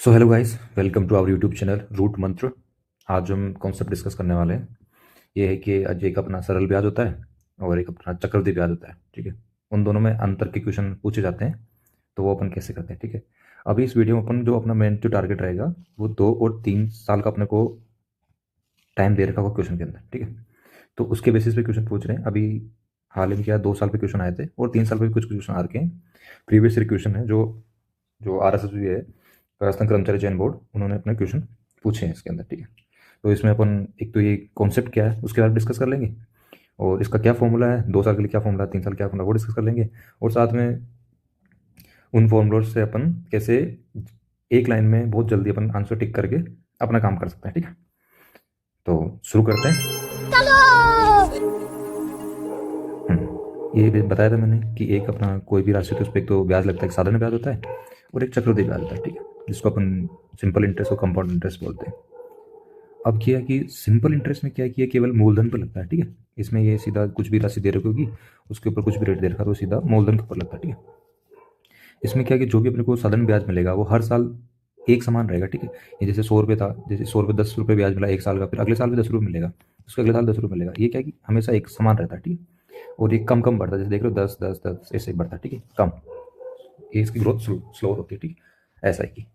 So hello guys, welcome to our YouTube channel root Mantra. आज हम concept discuss करने वाले हैं। ये है कि आज एक अपना सरल ब्याज होता है और एक अपना चक्रवृद्धि ब्याज होता है। ठीक है, उन दोनों में अंतर के क्वेश्चन पूछे जाते हैं, तो वो अपन कैसे करते हैं। ठीक है, अभी इस वीडियो में अपन जो अपना मेन जो टारगेट रहेगा वो 2 और 3 साल का अपने को टाइम दे रखा होगा क्वेश्चन के अंदर। ठीक है, तो उसके बेसिस पे क्वेश्चन पूछ रहे हैं। अभी हाल ही में क्या 2 साल पे क्वेश्चन आए थे और 3 साल पे भी कुछ क्वेश्चन आ रखे हैं। प्रीवियस ईयर क्वेश्चन है जो जो RSSB है, राजस्थान कर्मचारी चयन बोर्ड, उन्होंने अपने क्वेश्चन पूछे हैं इसके अंदर। ठीक है, तो इसमें अपन एक तो ये कॉन्सेप्ट क्या है उसके बारे में डिस्कस कर लेंगे, और इसका क्या फॉर्मूला है, 2 साल के लिए क्या फॉर्मूला है, 3 साल क्या फॉर्मूला, वो डिस्कस कर लेंगे। और साथ में उन फॉर्मूलों से अपन कैसे एक लाइन में बहुत जल्दी अपन आंसर टिक करके अपना काम कर सकते हैं। ठीक है, तो शुरू करते हैं। ये भी बताया था मैंने कि एक अपना कोई भी राशि, तो उस पर एक तो ब्याज लगता है, एक साधारण ब्याज होता है और एक चक्रवृद्धि ब्याज होता है। ठीक है, जिसको अपन सिंपल इंटरेस्ट और कंपाउंड इंटरेस्ट बोलते हैं। अब क्या है कि सिंपल इंटरेस्ट में क्या है कि ये केवल मूलधन पर लगता है। ठीक है, इसमें ये सीधा कुछ भी राशि दे रखी होगी, उसके ऊपर कुछ भी रेट दे रखा है, तो सीधा मूलधन के ऊपर लगता है। ठीक है, इसमें क्या है कि जो भी अपने को साधारण ब्याज मिलेगा वो हर साल एक समान रहेगा। ठीक है, ये जैसे 100 रुपये था, जैसे 100 रुपये 10 रुपये ब्याज मिला एक साल का, फिर अगले साल भी 10 रुपये मिलेगा, उसके अगले साल 10 रुपये मिलेगा। ये क्या है कि हमेशा एक समान रहता है। ठीक है, और ये कम कम बढ़ता है, जैसे देख रहे हो 10 10 10 ऐसे ही बढ़ता है। ठीक है, कम, ये इसकी ग्रोथ स्लो होती है। ठीक है, ऐसा है कि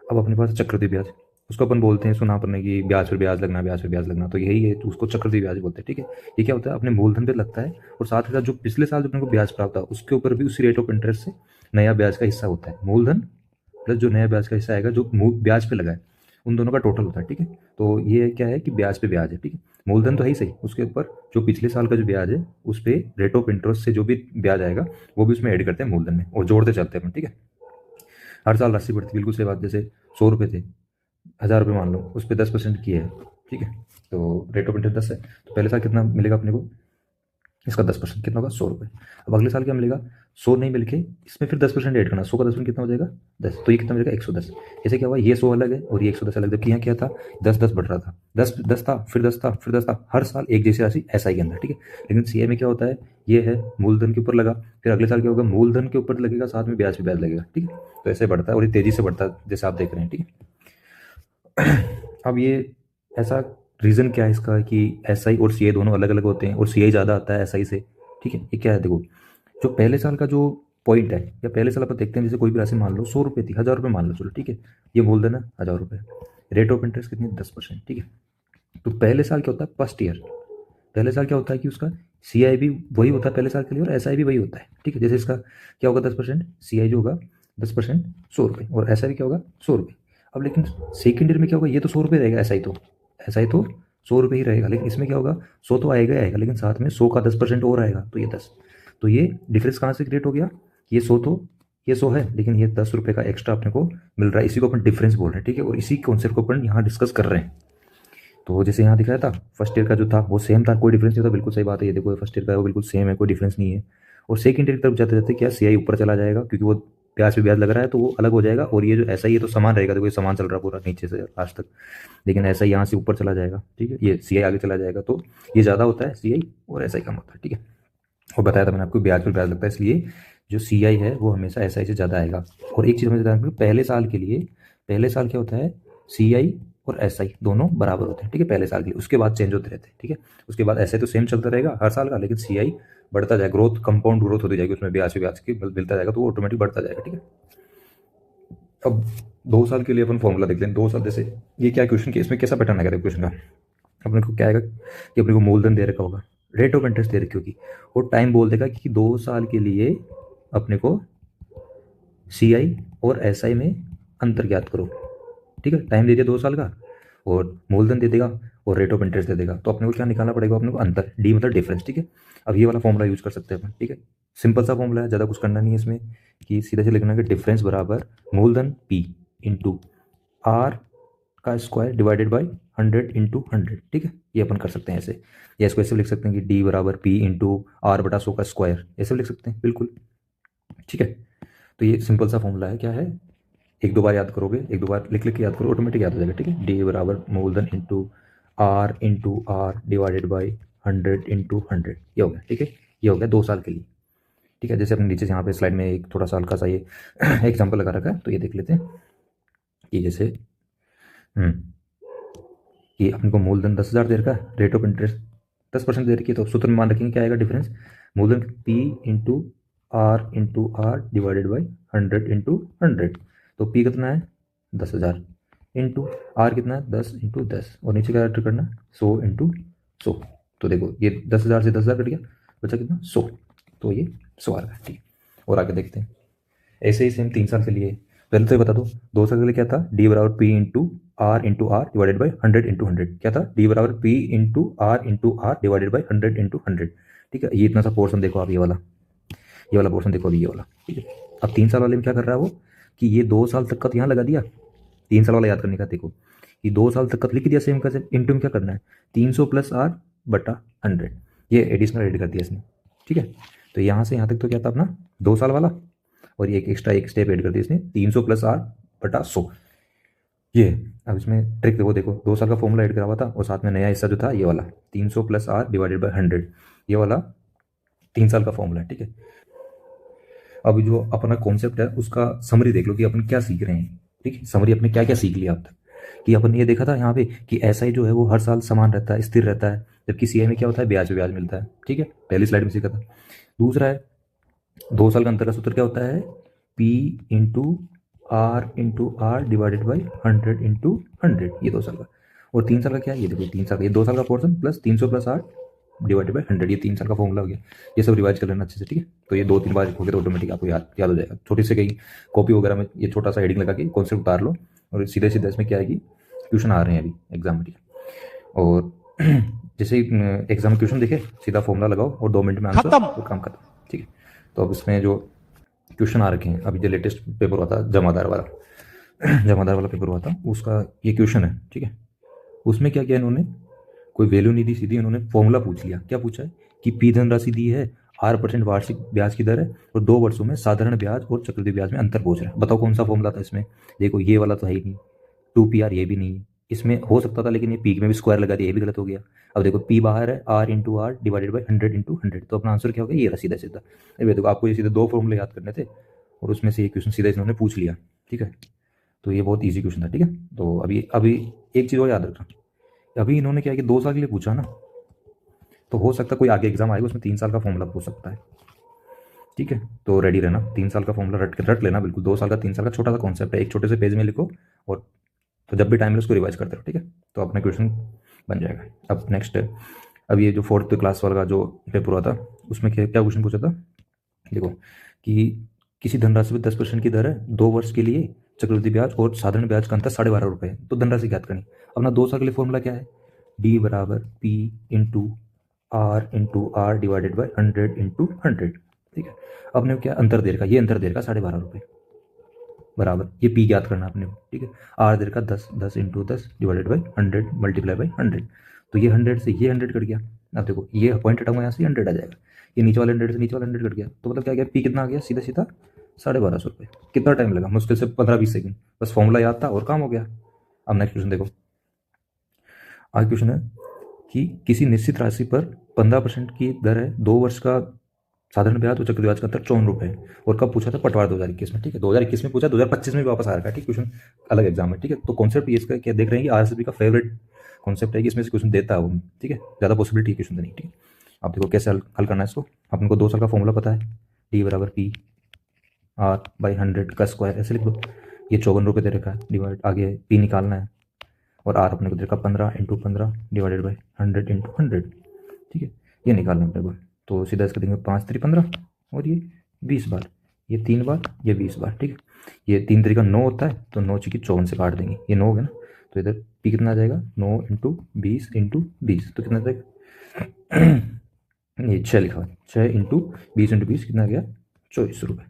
अब अपने पास चक्रवृद्धि ब्याज, उसको अपन बोलते हैं, सुना अपन ने कि ब्याज पर ब्याज लगना, ब्याज पर ब्याज लगना, तो यही है, तो उसको चक्रवृद्धि ब्याज बोलते हैं। ठीक है, ये क्या होता है, अपने मूलधन पे लगता है और साथ ही साथ जो पिछले साल जो अपने को ब्याज प्राप्त हुआ उसके ऊपर भी उसी रेट ऑफ इंटरेस्ट से नया ब्याज का हिस्सा होता है। मूलधन प्लस जो नया ब्याज का हिस्सा आएगा जो ब्याज पे लगा है, उन दोनों का टोटल होता है। ठीक है, तो ये क्या है कि ब्याज पे ब्याज है। ठीक है, मूलधन तो है ही सही, उसके ऊपर जो पिछले साल का जो ब्याज है उस पर रेट ऑफ इंटरेस्ट से जो भी ब्याज आएगा वो भी उसमें ऐड करते हैं मूलधन में और जोड़ते चलते हैं अपन। ठीक है, हर साल राशि बढ़ती है, बिल्कुल सही बात। जैसे 100 रुपये थे, 1000 रुपये मान लो, उस पर 10% की है। ठीक है, तो रेट ऑफ इंटरेस्ट 10 है, तो पहले साल कितना मिलेगा अपने को, इसका 10% कितना होगा, 100 रुपये। अब अगले साल क्या मिलेगा, 100 नहीं मिलके इसमें फिर 10% ऐड करना, 100 का 10% कितना हो जाएगा, 10, तो ये कितना मिलेगा, 110। ऐसे क्या हुआ, ये 100 अलग है और ये 110 अलग, जबकि यहाँ क्या था, 10 10 बढ़ रहा था, 10 10 था, फिर 10 था, फिर 10 था, हर साल एक जैसी राशि SI के अंदर। ठीक है, लेकिन CI में क्या होता है, ये है मूलधन के ऊपर लगा, फिर अगले साल क्या होगा, मूलधन के ऊपर लगेगा, साथ में ब्याज भी ब्याज लगेगा। ठीक है, तो ऐसे बढ़ता है और ये तेजी से बढ़ता है जैसे आप देख रहे हैं। ठीक है, अब ये ऐसा रीज़न क्या है इसका कि SI और CI दोनों अलग अलग होते हैं और CI ज़्यादा आता है SI से। ठीक है, ये क्या है, देखो जो पहले साल का जो पॉइंट है, या पहले साल अपन देखते हैं, जैसे कोई भी राशि मान लो 100 रुपये थी, 1000 रुपये मान लो, चलो ठीक है, ये मूलधन है 1000 रुपये, रेट ऑफ इंटरेस्ट कितनी, 10%। ठीक है, तो पहले साल क्या होता है, फर्स्ट ईयर, पहले साल क्या होता है कि उसका CI भी वही होता है पहले साल के लिए और SI भी वही होता है। ठीक है, जैसे इसका क्या होगा 10%, CI जो होगा 10%, 100 रुपये, और SI भी क्या होगा, 100 रुपये। अब लेकिन सेकेंड ईयर में क्या होगा, ये तो 100 रुपये रहेगा, SI तो 100 रुपये ही रहेगा, लेकिन इसमें क्या होगा, 100 तो आएगा ही आएगा, लेकिन साथ में 100 का 10% और आएगा, तो ये 10। तो ये डिफरेंस कहाँ से क्रिएट हो गया, ये 100 तो ये 100 है, लेकिन ये 10 रुपये का एक्स्ट्रा अपने को मिल रहा है, इसी को अपन डिफरेंस बोल रहे हैं। ठीक है, और इसी कॉन्सेप्ट को अपन यहाँ डिस्कस कर रहे हैं। तो जैसे यहाँ दिखाया था, फर्स्ट ईयर का जो था वो सेम था, कोई डिफरेंस नहीं था, बिल्कुल सही बात है, ये देखो फर्स्ट ईयर का वो बिल्कुल सेम है, कोई डिफरेंस नहीं है। और सेकंड ईयर की तरफ जाते जाते क्या, CI ऊपर चला जाएगा, क्योंकि वो ब्याज पे ब्याज लग रहा है तो वो अलग हो जाएगा, और ये जो ऐसा ही है तो समान रहेगा, देखो ये समान चल रहा है पूरा नीचे से लास्ट तक, लेकिन ऐसा यहाँ से ऊपर चला जाएगा। ठीक है, ये CI आगे चला जाएगा, तो ये ज़्यादा होता है CI और SI कम होता है। ठीक है, और बताया था मैंने आपको ब्याज पर ब्याज लगता है, इसलिए जो CI है वो हमेशा SI से ज़्यादा आएगा। और एक चीज़ हमें ध्यान रखनी, पहले साल के लिए, पहले साल क्या होता है, CI और SI दोनों बराबर होते हैं। ठीक है, पहले साल के लिए, उसके बाद चेंज होते रहते हैं। ठीक है, उसके बाद SI तो सेम चलता रहेगा हर साल का, लेकिन CI बढ़ता जाएगा, ग्रोथ कंपाउंड ग्रोथ होती जाएगी, उसमें ब्याज पे ब्याज की मिलता जाएगा, तो वो ऑटोमेटिक बढ़ता जाएगा। ठीक है, अब 2 साल के लिए अपन फॉर्मूला देख लें, 2 साल, जैसे ये क्या क्वेश्चन की, इसमें कैसा पैटर्न आएगा क्वेश्चन का, अपने को क्या आएगा कि अपने को मूलधन दे रखा होगा, रेट ऑफ इंटरेस्ट दे रखी होगी, और टाइम बोल देगा कि 2 साल के लिए अपने को CI और SI में अंतर ज्ञात करो। ठीक है, टाइम दे दिया 2 साल का, और मूलधन दे देगा और रेट ऑफ इंटरेस्ट दे देगा, तो अपने को क्या निकालना पड़ेगा, अपने को अंतर, D मतलब डिफरेंस। ठीक है, अब ये वाला फॉर्मूला यूज कर सकते हैं अपन। ठीक है, सिंपल सा फॉर्मूला है, ज़्यादा कुछ करना नहीं है इसमें, कि सीधा से लिखना है कि डिफरेंस बराबर मूलधन P इंटू R का स्क्वायर डिवाइडेड बाई 100 × 100। ठीक है, ये अपन कर सकते हैं ऐसे, या इसको ऐसे भी लिख सकते हैं कि D बराबर P इंटू R बटा 100 का स्क्वायर, ऐसे भी लिख सकते हैं बिल्कुल। ठीक है, तो ये सिंपल सा फॉर्मूला है, क्या है, एक दो बार याद करोगे, एक दो बार लिख लिख के याद करो, ऑटोमेटिक याद हो जाएगा। ठीक है, D बराबर मूलधन इंटू आर डिवाइडेड बाई 100 × 100, ये हो गया। ठीक है, ये हो गया 2 साल के लिए। ठीक है, जैसे अपने नीचे यहाँ पे स्लाइड में एक थोड़ा सा हल्का सा ये एग्जाम्पल लगा रखा है, तो ये देख लेते हैं। कि जैसे कि अपने को मूलधन 10,000 दे रखा है, रेट ऑफ इंटरेस्ट 10% दे रखी है, तो सूत्र में मान रखेंगे क्या आएगा डिफरेंस, मूलधन P into R divided by 100 into 100। तो पी कितना है 10,000 इंटू आर कितना है 10 इंटू 10, और नीचे क्या एंटर करना है 100 इंटू 100। तो देखो ये 10,000 से 10,000 कट गया, बचा कितना 100, तो ये 100 आ रहा है। ठीक, और आगे देखते हैं। ऐसे ही सेम 3 साल के लिए, पहले तो ये बता दो 2 साल के लिए क्या था, डी बराबर P into R divided by 100 into 100। क्या था, डी बराबर P into R divided by 100 into 100। ठीक है, ये इतना सा पोर्शन देखो आप, ये वाला पोर्शन देखो अभी, ये वाला। ठीक है, अब 3 साल वाले में क्या कर रहा है वो, कि ये 2 साल तक का तो यहाँ लगा दिया, 3 साल वाला याद करने का, देखो कि 2 साल तक का तो लिख दिया सेम का सेम, इंटू में क्या करना है 300 प्लस आर बटा 100, ये एडिशनल एड कर दिया इसने। ठीक है, तो यहाँ से यहाँ तक तो क्या था अपना 2 साल वाला, और ये एक एक्स्ट्रा एक स्टेप ऐड कर दिया इसने 300 प्लस आर बटा 100। ये अब इसमें ट्रिक देखो 2 साल का फॉर्मूला ऐड करा हुआ था, और साथ में नया हिस्सा जो था ये वाला 300 प्लस आर डिवाइडेड बाई 100, ये वाला 3 साल का फॉर्मूला है। ठीक है, अभी जो अपना कॉन्सेप्ट है उसका समरी देख लो कि अपन क्या सीख रहे हैं। ठीक है, समरी अपने क्या क्या सीख लिया अब तक, कि अपन ने ये देखा था यहाँ पे कि एसआई जो है वो हर साल समान रहता है, स्थिर रहता है, जबकि सीआई में क्या होता है, ब्याज पे ब्याज मिलता है। ठीक है, पहली स्लाइड में सीखा था। दूसरा है 2 साल का अंतर का सूत्र क्या होता है, P into R divided by 100 into 100, ये 2 साल का। और 3 साल का क्या है, ये देखो 3 साल का, ये 2 साल का portion plus 300 plus R divided by 100, ये 3 साल का फॉर्मूला हो गया। ये सब रिवाइज कर लेना अच्छे से। ठीक है, तो ये 2-3 बार लिखोगे तो ऑटोमेटिक आपको याद याद हो जाएगा। छोटी से कहीं कॉपी वगैरह में ये छोटा सा हेडिंग लगा के कॉन्सेप्ट उतार लो, और सीधे सीधे इसमें क्या आएगी, क्वेश्चन आ रहे हैं अभी एग्जाम में। ठीक है, और जैसे एग्जाम में क्वेश्चन देखे सीधा फॉर्मूला लगाओ और 2 मिनट में आंसर और काम खत्म। ठीक है, तो अब इसमें जो क्वेश्चन आ रखे हैं, अभी जो लेटेस्ट पेपर हुआ था जमादार वाला पेपर हुआ था, उसका ये क्वेश्चन है। ठीक है, उसमें क्या किया इन्होंने, कोई वैल्यू नहीं दी, सीधी इन्होंने फॉर्मूला पूछ लिया। क्या पूछा है कि पी धनराशि दी है, 8% वार्षिक ब्याज की दर है, और 2 वर्षों में साधारण ब्याज और चक्रवृद्धि ब्याज में अंतर पूछ रहा है। बताओ कौन सा फॉर्मूला था इसमें, देखो ये वाला तो है ही नहीं, 2PR ये भी नहीं है, इसमें हो सकता था लेकिन ये पी में भी स्क्वायर लगा दिया, ये भी गलत हो गया। अब देखो पी बाहर है, R into R divided by 100 into 100, तो अपना आंसर क्या होगा, ये रहा सीधा सीधा। ये देखो आपको ये सीधे 2 फॉर्मूले याद करने थे, और उसमें से ये क्वेश्चन सीधा इन्होंने पूछ लिया। ठीक है, तो ये बहुत ईजी क्वेश्चन था। ठीक है, तो अभी अभी एक चीज़ और याद रखना, अभी इन्होंने क्या है कि 2 साल के लिए पूछा ना, तो हो सकता है कोई आगे एग्जाम आएगा उसमें 3 साल का फॉर्मूला पूछ सकता है। ठीक है, तो रेडी रहना, 3 साल का फॉर्मूला रट लेना बिल्कुल। 2 साल का 3 साल का छोटा सा कॉन्सेप्ट है, एक छोटे से पेज में लिखो, और तो जब भी टाइम मिले उसको रिवाइज करते रहो। ठीक है, तो अपना क्वेश्चन बन जाएगा। अब नेक्स्ट है, अब ये जो 4th क्लास वाला का जो पेपर हुआ था, उसमें क्या क्या क्वेश्चन पूछा था, देखो कि किसी धनराशि पर 10% की दर है, 2 वर्ष के लिए चक्रवृद्धि ब्याज और साधारण ब्याज का अंतर 12.5 रुपये है, तो धनराशि ज्ञात करनी। अपना 2 साल के लिए फॉर्मूला क्या है, डी बराबर P into R divided by 100 into 100। ठीक है, अपने को क्या अंतर दे रखा, ये अंतर दे रखा 12.5 रुपये, बराबर ये पी ज्ञात करना अपने को। ठीक है, आर दे रखा 10 डिवाइडेड बाई 100 मल्टीप्लाई बाई 100, तो ये 100 से ये 100 कट गया। अब देखो ये पॉइंट हटाऊंगा यहाँ से 100 आ जाएगा, ये नीचे वाले 100 से नीचे वाला 100 कट गया, तो मतलब क्या गया, पी कितना आ गया, सीधा सीधा 1250 रुपये। कितना टाइम लगा, मुश्किल से 15-20 सेकंड, बस फॉर्मूला याद था और काम हो गया। अब नेक्स्ट क्वेश्चन देखो, आज क्वेश्चन है कि किसी निश्चित राशि पर 15% की दर है, 2 वर्ष का साधारण ब्याज और चक्रवृद्धि ब्याज का अंतर 54 रुपये है, और कब पूछा था, पटवार 2021 में। ठीक है, 2021 में पूछा, 2025 में भी वापस आ रखा है। ठीक, क्वेश्चन अलग एग्जाम में। ठीक है, तो कॉन्सेप्ट ये इसका क्या देख रहे हैं कि आरएसबी का फेवरेट कॉन्सेप्ट है कि इसमें से क्वेश्चन देता है वो। ठीक है, ज़्यादा पॉसिबिलिटी है क्वेश्चन देने की। ठीक है, आप देखो कैसे हल करना है इसको। अपन को 2 साल का फॉर्मूला पता है, डी बराबर पी आर बाई 100 का स्क्वायर, ऐसे लिख लो। ये 54 रुपये दे रखा है, डिवाइड आगे पी निकालना है, और आर अपने को दे रखा 15 डिवाइडेड बाई 100 इंटू 100। ठीक है, ये निकालना अपने को, तो सीधा इसका देंगे 5×3=15, और ये 20 बार, ये 3 बार, ये 20 बार। ठीक है, ये 3×3=9 होता है, तो 9 चीकी 54 से काट देंगे, ये 9 हो गया ना, तो इधर पी कितना आ जाएगा, 9 इंटू 20 तो कितना आ जाएगा, ये 6 लिखा हुआ है, 6 इंटू 20 कितना आ गया, 24 रुपये।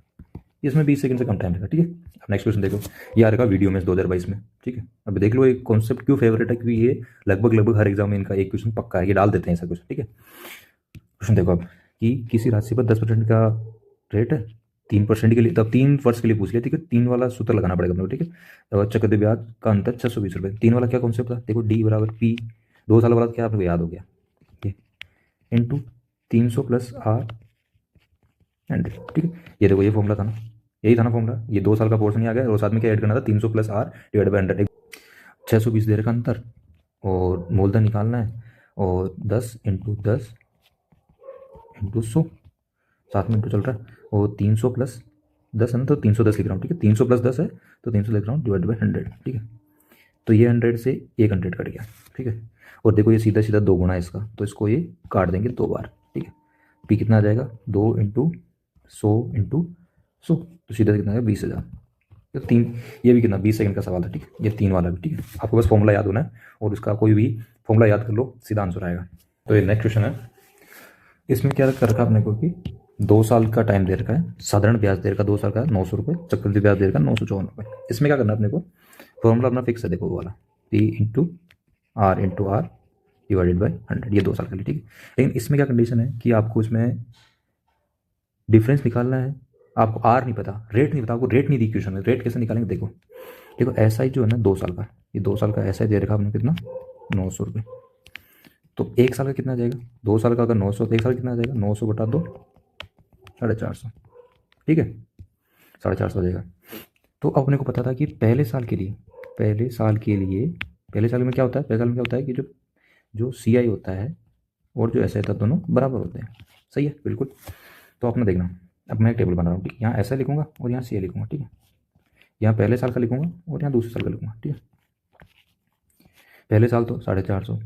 इसमें 20 सेकंड से कम टाइम लगा। ठीक है, अब नेक्स्ट क्वेश्चन देखो, ये आ रहा वीडियो में 2022 में। ठीक है, अब देख लो ये कॉन्सेप्ट क्यों फेवरेट है, क्योंकि ये लगभग हर एग्जाम में इनका एक क्वेश्चन पक्का है, ये डाल देते हैं ऐसा क्वेश्चन। ठीक है, क्वेश्चन देखो अब, कि किसी राशि पर 10% का रेट है, 3% के लिए, तब 3 वर्ष के लिए पूछ लिया। ठीक है, 3 वाला सूत्र लगाना पड़ेगा अपने को। ठीक है, और चक्रवृद्धि ब्याज का अंतर 620 रुपये, 3 वाला क्या कॉन्सेप्ट था, देखो डी बराबर पी, 2 साल वाला क्या आपको याद हो गया, ये इंटू 300 प्लस आर 100। ठीक है, ये देखो ये फॉर्मूला था ना, यही था ना फॉर्मूला, ये 2 साल का पोर्शन ही आ गया और साथ में क्या ऐड करना था, 300 प्लस आर डिवाइड बाई 100, 620 दे रखा अंतर, और मूलधन निकालना है, और 10 × 10 × 100, साथ में इंटू चल रहा है, और 300 + 10 है ना, तो 310 लिख रहा हूँ, ठीक है, 300 + 10 है तो 300 लिख रहा हूँ डिवाइड बाई 100, ठीक है। तो ये 100 से एक 100 कट गया, ठीक है। और देखो ये सीधा सीधा 2 गुना है इसका, तो इसको ये काट देंगे 2 बार, ठीक है। पी कितना आ जाएगा, 2 × 100 × 100, तो सीधा कितना आएगा 20,000। तो तीन, ये भी कितना 20 सेकंड का सवाल है, ठीक है, ये 3 वाला भी, ठीक है। आपको बस फॉर्मूला याद होना है और उसका कोई भी फॉर्मूला याद कर लो, सीधा आंसर आएगा। तो ये नेक्स्ट क्वेश्चन है, इसमें क्या कर रखा अपने को कि 2 साल का टाइम दे रखा है, साधारण ब्याज दे रखा 2 साल का 900 रुपये, चक्रवृद्धि ब्याज दे रखा 954 रुपये। इसमें क्या करना है अपने को, फॉर्मूला अपना फिक्स है, देखो वो वाला, P × R डिवाइडेड बाई 100, ये 2 साल के लिए, ठीक है। लेकिन इसमें क्या कंडीशन है कि आपको इसमें डिफरेंस निकालना है, आपको आर नहीं पता, रेट नहीं पता, आपको रेट नहीं दी क्वेश्चन में, रेट कैसे निकालेंगे, देखो देखो एस आई जो है ना 2 साल का, ये 2 साल का एस आई दे रखा आपने कितना 900 रुपये, तो 1 साल का कितना आ जाएगा, 2 साल का अगर 900 तो 1 साल कितना आ जाएगा, 900 बटा 2, 450, ठीक है, 450 हो जाएगा। तो अपने को पता था कि पहले साल के लिए, पहले साल में क्या होता है, पहले साल में क्या होता है कि जो जो सी आई होता है और जो एस आई होता है दोनों बराबर होते हैं, सही है, बिल्कुल। तो अपना देखना, अब मैं एक टेबल बना रहा हूँ, ठीक है, यहाँ ऐसा लिखूंगा और यहाँ सी आई लिखूंगा, ठीक है, यहाँ पहले साल का लिखूंगा और यहाँ दूसरे साल का लिखूंगा, ठीक है। पहले साल तो 450,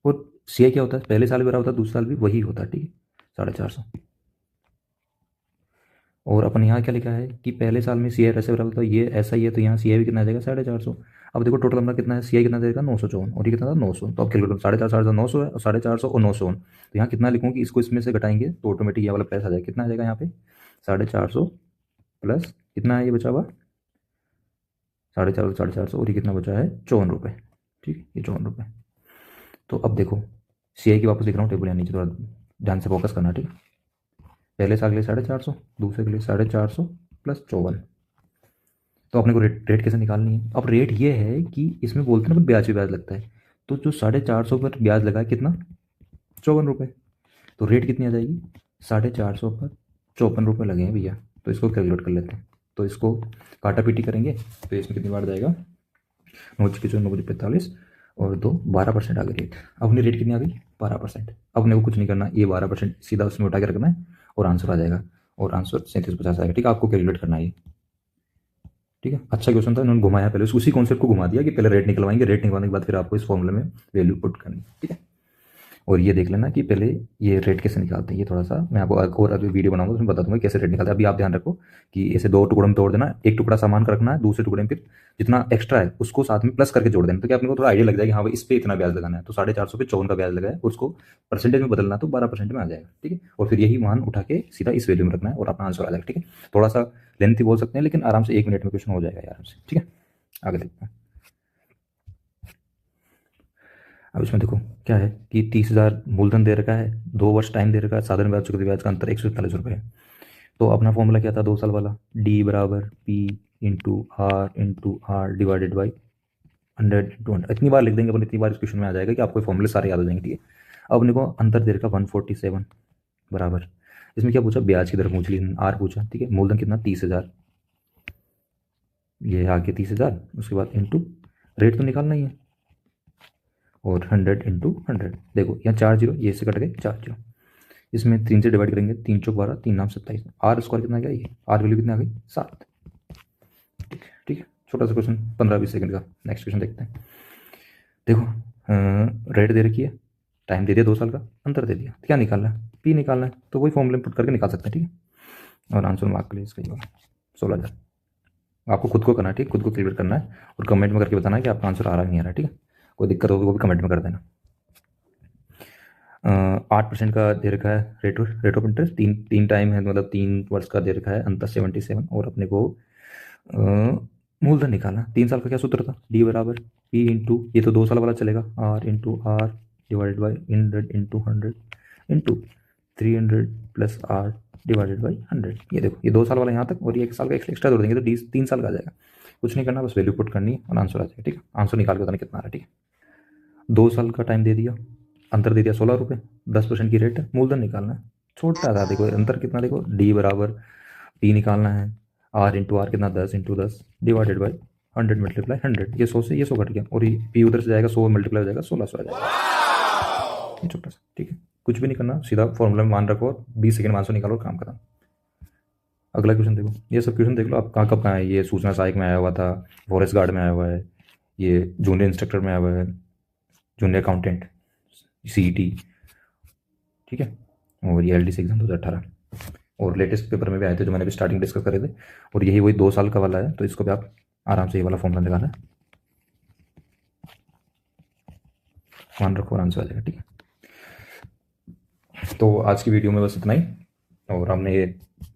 और सी आई क्या होता है, पहले साल भी बराबर होता है, दूसरे साल भी वही होता है, ठीक है, 450। और अपन यहाँ क्या लिखा है कि पहले साल में सी आई ऐसे बराबर था, ये ऐसा ही है, तो यहाँ सी आई भी कितना आ जाएगा 450। अब देखो टोटल हमारा कितना है, सी आई कितना देगा 954, और ये कितना था 900, तो अब कैलकुलेट 450 900 है, और 450 और 900, तो यहाँ कितना लिखूँ कि इसको इसमें से घटाएंगे तो ऑटोमेटिक ये वाला प्लस आ जाएगा, कितना आ जाएगा यहाँ पे 450 प्लस कितना है ये बचा हुआ 450, और ये कितना बचा है 54 रुपये, ठीक, ये 54 रुपये। तो अब देखो सी आई की वापस लिख रहा हूँ टेबल, यहाँ नीचे थोड़ा ध्यान से फोकस करना, ठीक है। पहले साल के लिए 450, दूसरे के लिए 450 प्लस 54, तो अपने को रेट कैसे निकालनी है, अब रेट ये है कि इसमें बोलते हैं ना ब्याज पे ब्याज लगता है, तो जो 450 पर ब्याज लगा है कितना 54 रुपये, तो रेट कितनी आ जाएगी 450 पर 54 रुपये लगे हैं भैया, तो इसको कैलकुलेट कर लेते हैं, तो इसको काटा पीटी करेंगे, तो इसमें कितनी बार जाएगा 9×9=45 और 12% आ गई रेट। अब अपनी रेट कितनी आ गई 12%। अब अपने को कुछ नहीं करना, ये 12% सीधा उसमें उठा के रखना है और आंसर आ जाएगा, और आंसर 3750 आएगा, ठीक है। आपको कैलकुलेट करना है ये, ठीक है। अच्छा क्वेश्चन था, इन्होंने घुमाया, पहले उसी कॉन्सेप्ट को घुमा दिया कि पहले रेट निकलवाएंगे, रेट निकलवाने के बाद फिर आपको इस फॉर्मूले में वैल्यू पुट करनी, ठीक है। और ये देख लेना कि पहले ये रेट कैसे निकालते हैं, ये थोड़ा सा मैं आपको और अभी वीडियो बनाऊंगा उसमें बता दूंगा कैसे रेट निकालते हैं। अभी आप ध्यान रखो कि ऐसे 2 टुकड़ों में तोड़ देना, एक टुकड़ा सामान का रखना है, दूसरे टुकड़े में फिर जितना एक्स्ट्रा है उसको साथ में प्लस करके जोड़ देना, तो क्या अपने को थोड़ा आइडिया लग जाएगा हाँ भाई इस पे इतना ब्याज लगाना है, तो 450 पे 54 का ब्याज लगा है, उसको परसेंटेज में बदलना तो 12% में आ जाएगा, ठीक है। और फिर यही मान उठा के सीधा इस वैल्यू में रखना है और अपना आंसर आ जाएगा, ठीक है। थोड़ा सा लेंथी बोल सकते हैं लेकिन आराम से 1 मिनट में क्वेश्चन हो जाएगा आराम से, ठीक है। आगे देखते हैं। अब इसमें देखो क्या है कि 30,000 मूलधन दे रखा है, 2 वर्ष टाइम दे रखा है, साधारण ब्याज चक्रवृद्धि ब्याज का अंतर 141 रुपये है। तो अपना फॉर्मूला क्या था 2 साल वाला, डी बराबर P into R divided by 100 × 100। इतनी बार लिख देंगे अपन, इतनी बार इस क्वेश्चन में आ जाएगा कि आपको फॉर्मूले सारे याद हो जाएंगे, ठीक है। अब अपने को अंतर दे रखा 147 बराबर, इसमें क्या पूछा ब्याज की दर पूछ ली, आर पूछा, ठीक है। मूलधन कितना 30,000, ये आगे 30,000, उसके बाद इंटू रेट तो निकालना ही है, और 100 × 100, देखो यहाँ 4 जीरो, ये से कट गए 4 जीरो, इसमें 3 से डिवाइड करेंगे, 3 चौक 12, 3 नाम 27, आर स्क्वायर कितना आ गया, ये आर वैल्यू कितनी आ गई 7, ठीक है। छोटा सा क्वेश्चन 15-20 सेकंड का। नेक्स्ट क्वेश्चन देखते हैं। देखो रेट दे रखी है, टाइम दे दिया 2 साल का, अंतर दे दिया, क्या निकालना है पी निकालना है, तो वही फॉर्मूले पुट करके निकाल सकते हैं, ठीक है। और आंसर मार्क के लिए इसका 16,000 आपको खुद को करना है, ठीक, खुद को क्लियर करना है और कमेंट में करके बताना है कि आपका आंसर आ रहा है नहीं आ रहा, ठीक है। कोई दिक्कत होगी वो भी कमेंट में कर देना। 8% का दे रखा है रेट ऑफ इंटरेस्ट, तीन टाइम है, मतलब 3 वर्ष का दे रखा है, अंतर 77, और अपने को मूलधन निकालना। 3 साल का क्या सूत्र था, डी बराबर पी इंटू, ये तो 2 साल वाला चलेगा, R divided by 100 × 100 into 300 plus R divided by 100। ये देखो ये 2 साल वाला यहाँ तक, और ये 1 साल का एक्स्ट्रा जोड़ देंगे तो 3 साल का आ जाएगा। कुछ नहीं करना, बस वैल्यू पुट करनी है और आंसर आ जाएगा, ठीक है। आंसर निकाल के बताना कितना आ रहा है, ठीक है। 2 साल का टाइम दे दिया, अंतर दे दिया 16 रुपये, 10% की रेट है, मूलधन निकालना है, छोटा था, देखो अंतर कितना, देखो डी बराबर पी निकालना है, आर इंटू आर कितना 10 × 10 डिवाइडेड बाई 100 मल्टीप्लाई 100, ये 100 से ये 100 घट गया और ये पी उधर से जाएगा 100 मल्टीप्लाई हो जाएगा 1600 आ जाएगा। ये छोटा सा, ठीक है, कुछ भी नहीं करना, सीधा फॉर्मूला में मान रखो और 20 सेकंड में आंसर निकालो और काम खत्म। अगला क्वेश्चन देखो, ये सब क्वेश्चन देख लो आप कहाँ कब कहाँ है। ये सूचना सहायक में आया हुआ था, फॉरेस्ट गार्ड में आया हुआ है, ये जूनियर इंस्ट्रक्टर में आया हुआ है, जूनियर अकाउंटेंट सीईटी, ठीक है, और ये एलडीसी एग्जाम 2018 और लेटेस्ट पेपर में भी आए थे जो मैंने भी स्टार्टिंग डिस्कस करे थे। और यही वही 2 साल का वाला है, तो इसको भी आप आराम से ये वाला फॉर्मूला लगाना है, मान रखो और आंसर आ जाएगा, ठीक है। तो आज की वीडियो में बस इतना ही, और हमने ये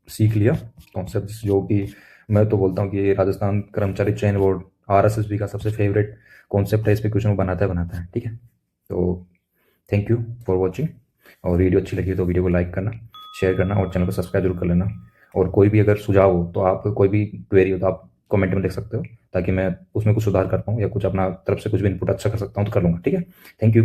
सीख लिया कॉन्सेप्ट जो कि मैं तो बोलता हूँ कि राजस्थान कर्मचारी चयन बोर्ड आरएसएसबी का सबसे फेवरेट कॉन्सेप्ट है, इस पे क्वेश्चन वो बनाता है, ठीक है। तो थैंक यू फॉर वॉचिंग, और वीडियो अच्छी लगी तो वीडियो को लाइक करना, शेयर करना और चैनल को सब्सक्राइब जरूर कर लेना। और कोई भी अगर सुझाव हो तो आप, कोई भी क्वेरी हो तो आप कमेंट में लिख सकते हो, ताकि मैं उसमें कुछ सुधार कर पाऊँ या कुछ अपना तरफ से कुछ भी इनपुट अच्छा कर सकता हूँ तो कर लूँगा, ठीक है। Thank you.